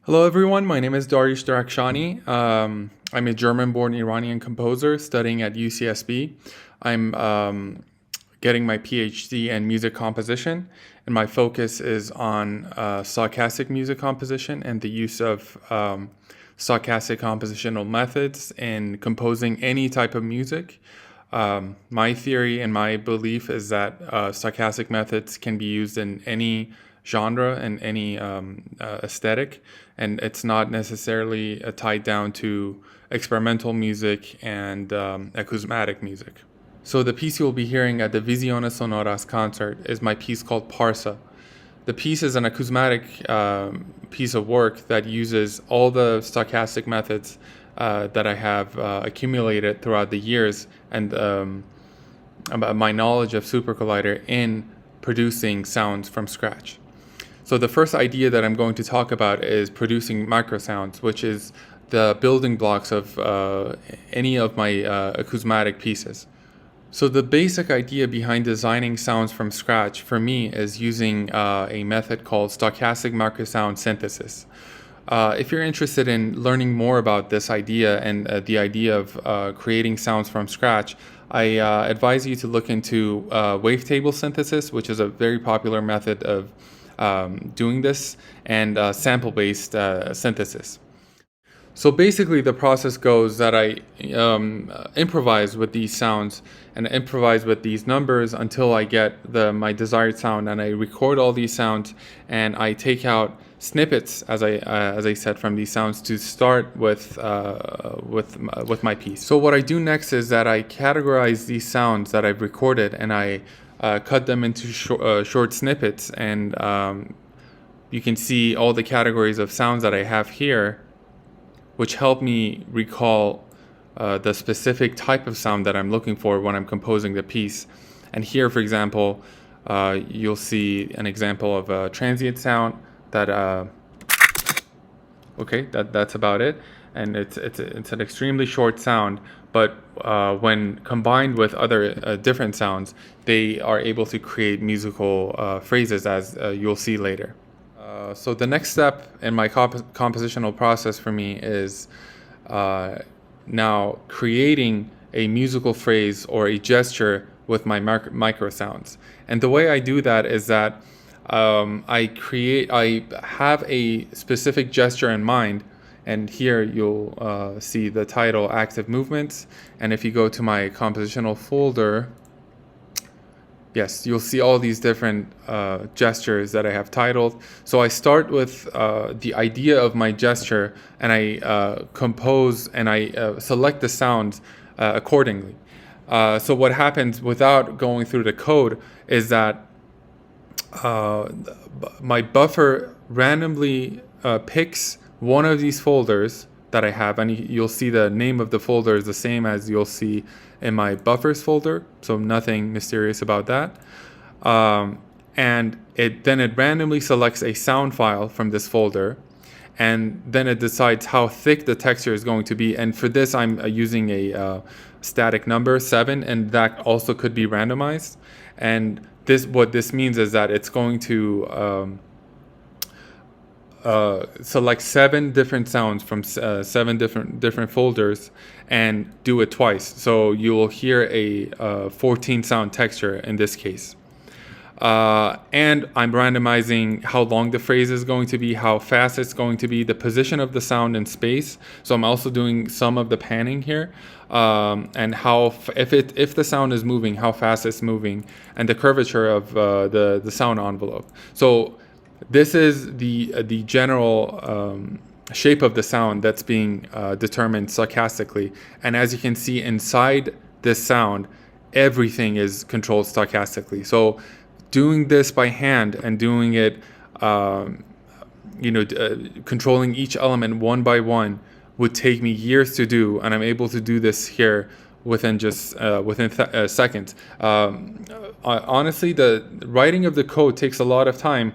Hello everyone, my name is Dariush Derakhshani. I'm a German-born Iranian composer studying at UCSB. I'm getting my PhD in music composition, and my focus is on stochastic music composition and the use of stochastic compositional methods in composing any type of music. My theory and my belief is that stochastic methods can be used in any genre and any aesthetic, and it's not necessarily tied down to experimental music and acousmatic music. So the piece you'll be hearing at the Visiones Sonoras concert is my piece called Pārsa. The piece is an acousmatic piece of work that uses all the stochastic methods that I have accumulated throughout the years and my knowledge of SuperCollider in producing sounds from scratch. So the first idea that I'm going to talk about is producing microsounds, which is the building blocks of any of my acousmatic pieces. So the basic idea behind designing sounds from scratch for me is using a method called stochastic microsound synthesis. If you're interested in learning more about this idea and the idea of creating sounds from scratch, I advise you to look into wavetable synthesis, which is a very popular method of doing this, and sample-based synthesis. So basically the process goes that I improvise with these sounds and improvise with these numbers until I get my desired sound, and I record all these sounds and I take out snippets, as I said, from these sounds to start with my piece. So what I do next is that I categorize these sounds that I've recorded and I cut them into short snippets, and you can see all the categories of sounds that I have here, which help me recall the specific type of sound that I'm looking for when I'm composing the piece. And here, for example, you'll see an example of a transient sound that that's about it, and it's an extremely short sound, but when combined with other different sounds, they are able to create musical phrases, as you'll see later. So the next step in my compositional process for me is now creating a musical phrase or a gesture with my micro sounds. And the way I do that is that I have a specific gesture in mind, and here you'll see the title Active Movements. And if you go to my compositional folder, yes, you'll see all these different gestures that I have titled. So I start with the idea of my gesture, and I compose and I select the sounds accordingly. So what happens without going through the code is that my buffer randomly picks one of these folders that I have, and you'll see the name of the folder is the same as you'll see in my buffers folder, so nothing mysterious about that. And it randomly selects a sound file from this folder, and then it decides how thick the texture is going to be. And for this, I'm using a static number 7, and that also could be randomized. And what this means is that it's going to select 7 different sounds from 7 different folders and do it twice. So you will hear a 14 sound texture in this case. And I'm randomizing how long the phrase is going to be, how fast it's going to be, the position of the sound in space. So I'm also doing some of the panning here, and how if the sound is moving, how fast it's moving, and the curvature of the sound envelope. So this is the general shape of the sound that's being determined stochastically. And as you can see inside this sound, everything is controlled stochastically. So doing this by hand and doing it, controlling each element one by one would take me years to do, and I'm able to do this here within just seconds. Honestly, the writing of the code takes a lot of time,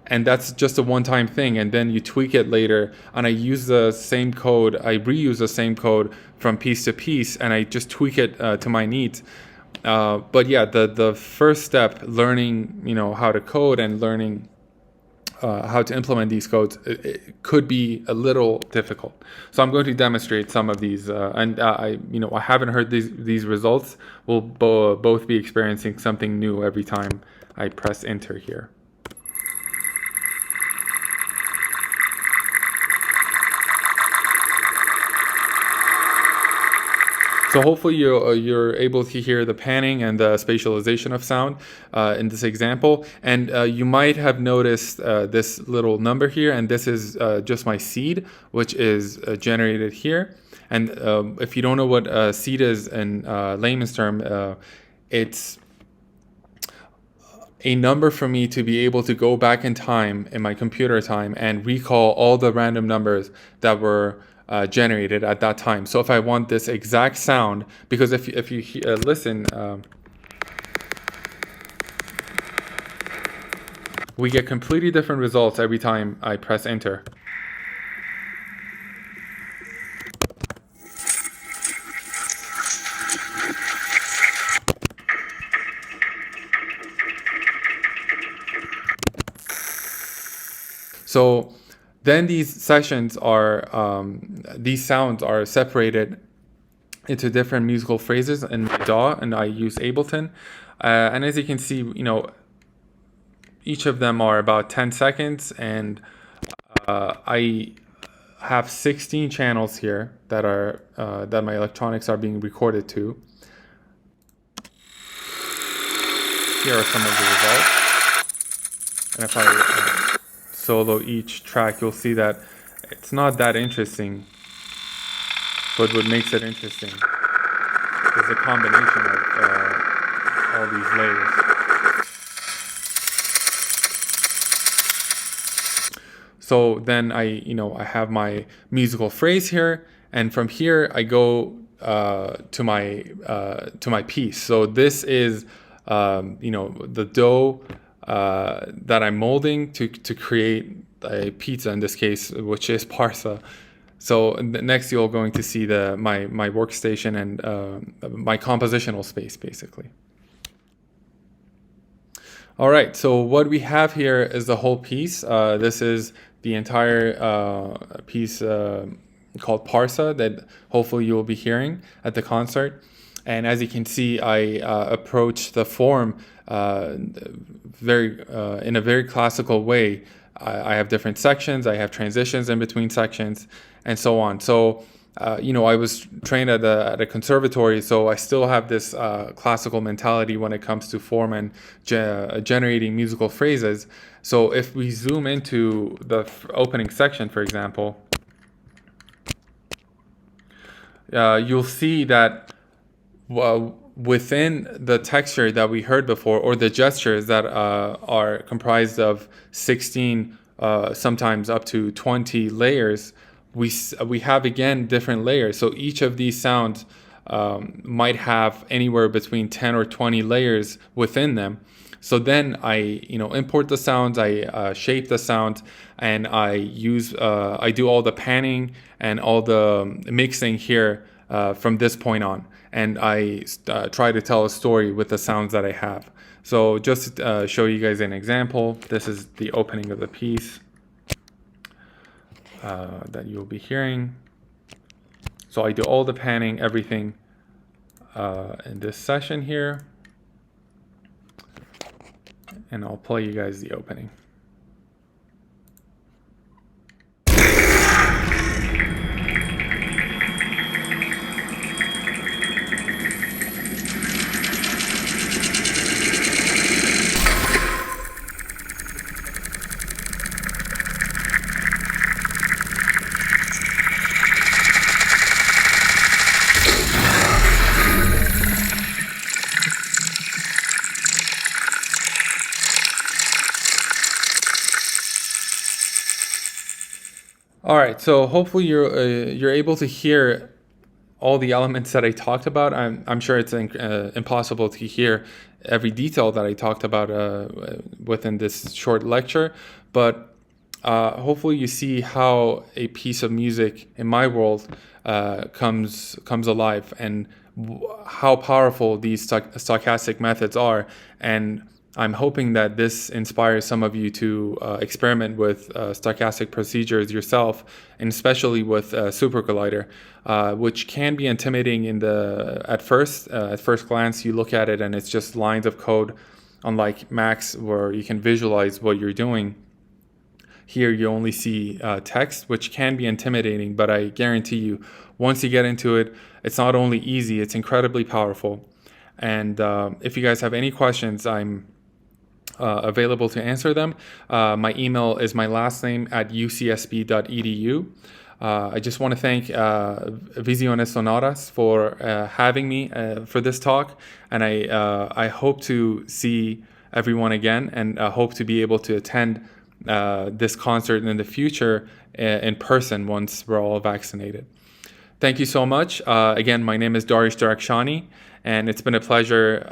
and that's just a one-time thing, and then you tweak it later, and I use the same code, I reuse the same code from piece to piece, and I just tweak it to my needs. But yeah, the first step, learning how to code and learning how to implement these codes, it could be a little difficult. So I'm going to demonstrate some of these, and I haven't heard these results. We'll both be experiencing something new every time I press enter here. So hopefully you're able to hear the panning and the spatialization of sound in this example. And you might have noticed this little number here, and this is just my seed, which is generated here. And if you don't know what seed is in layman's term, it's a number for me to be able to go back in time, in my computer time, and recall all the random numbers that were generated at that time. So if I want this exact sound, because if you listen, we get completely different results every time I press enter. So then these sessions are, these sounds are separated into different musical phrases in my DAW, and I use Ableton. And as you can see, each of them are about 10 seconds, and I have 16 channels here that are that my electronics are being recorded to. Here are some of the results. And if I solo each track, you'll see that it's not that interesting, but what makes it interesting is a combination of all these layers. So then I have my musical phrase here, and from here I go to my piece. So this is the dough that I'm molding to create a pizza in this case, which is Pārsa. So next you're going to see my workstation and my compositional space, basically. All right, so what we have here is the whole piece. This is the entire piece called Pārsa that hopefully you will be hearing at the concert. And as you can see, I approach the form in a very classical way. I have different sections, I have transitions in between sections, and so on. So, I was trained at a conservatory, so I still have this classical mentality when it comes to form and generating musical phrases. So if we zoom into the opening section, for example, you'll see that within the texture that we heard before, or the gestures that are comprised of 16, sometimes up to 20 layers, we have again different layers. So each of these sounds might have anywhere between 10 or 20 layers within them. So then I import the sounds, I shape the sound, and I do all the panning and all the mixing here from this point on. And I try to tell a story with the sounds that I have. So just to show you guys an example, this is the opening of the piece that you'll be hearing. So I do all the panning, everything in this session here. And I'll play you guys the opening. All right, so hopefully you're able to hear all the elements that I talked about. I'm sure it's impossible to hear every detail that I talked about within this short lecture, but hopefully you see how a piece of music in my world comes alive, and how powerful these stochastic methods are, and I'm hoping that this inspires some of you to experiment with stochastic procedures yourself, and especially with SuperCollider, which can be intimidating at first glance. You look at it and it's just lines of code, unlike Max where you can visualize what you're doing. Here you only see text, which can be intimidating, but I guarantee you, once you get into it, it's not only easy, it's incredibly powerful. And if you guys have any questions, I'm available to answer them. My email is my last name at ucsb.edu. I just want to thank Visiones Sonoras for having me for this talk, and I hope to see everyone again, and hope to be able to attend this concert in the future in person once we're all vaccinated. Thank you so much. Again, my name is Dariush Derakhshani, and it's been a pleasure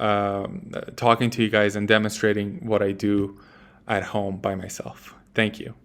talking to you guys and demonstrating what I do at home by myself. Thank you.